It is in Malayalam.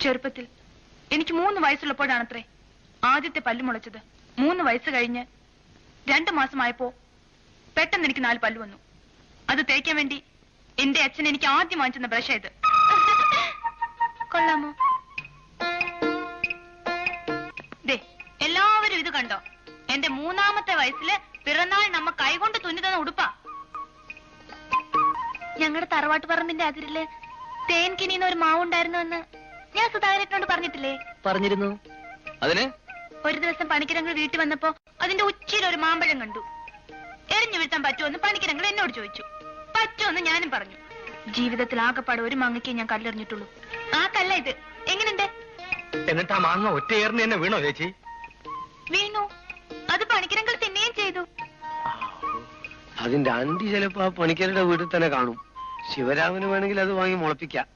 ചെറുപ്പത്തിൽ എനിക്ക് 3 വയസ്സുള്ളപ്പോഴാണത്രേ ആദ്യത്തെ പല്ല് മുളച്ചത്. 3 വയസ്സ് കഴിഞ്ഞ് 2 മാസമായപ്പോ പെട്ടെന്ന് എനിക്ക് 4 പല്ല് വന്നു. അത് തേക്കാൻ വേണ്ടി എന്റെ അച്ഛൻ എനിക്ക് ആദ്യം വാങ്ങിച്ചെന്ന ബ്രഷ് ഇത്. കൊള്ളാമോ? ദേ, എല്ലാവരും ഇത് കണ്ടോ? എന്റെ 3ാമത്തെ വയസ്സില് പിറന്നാൾ നമ്മ കൈകൊണ്ട് തുന്നി ഉടുപ്പാ. ഞങ്ങളുടെ തറവാട്ട് പറമ്പിന്റെ അതിരില് തേൻകിനിന്ന് ഒരു മാവുണ്ടായിരുന്നു എന്ന് ഞാൻ സുധാകരനോട് പറഞ്ഞിട്ടില്ലേ? പറഞ്ഞിരുന്നു. അതിന് ഒരു ദിവസം പണിക്കരങ്ങൾ വീട്ടിൽ വന്നപ്പോ അതിന്റെ ഉച്ചിയിൽ ഒരു മാമ്പഴം കണ്ടു. എറിഞ്ഞു വീഴ്ത്താൻ പറ്റുമെന്ന് പണിക്കരങ്ങൾ എന്നോട് ചോദിച്ചു. പറ്റുമെന്ന് ഞാനും പറഞ്ഞു. ജീവിതത്തിൽ ആകെപ്പാട് ഒരു മാങ്ങയ്ക്ക് ഞാൻ കല്ലെറിഞ്ഞിട്ടുള്ളൂ. ആ കല്ല ഇത്. എങ്ങനെയുണ്ട്? എന്നിട്ട് ആ മാങ്ങ ഒറ്റയേറിന് തന്നെ വീണോ ചേച്ചി? വീണു. അത് പണിക്കരങ്ങൾ തിന്നുകയും ചെയ്തു. അതിന്റെ അണ്ടി ചിലപ്പോ ആ പണിക്കരുടെ വീട്ടിൽ തന്നെ കാണും. ശിവരാമന് വേണമെങ്കിൽ അത് വാങ്ങി മുളപ്പിക്കാം.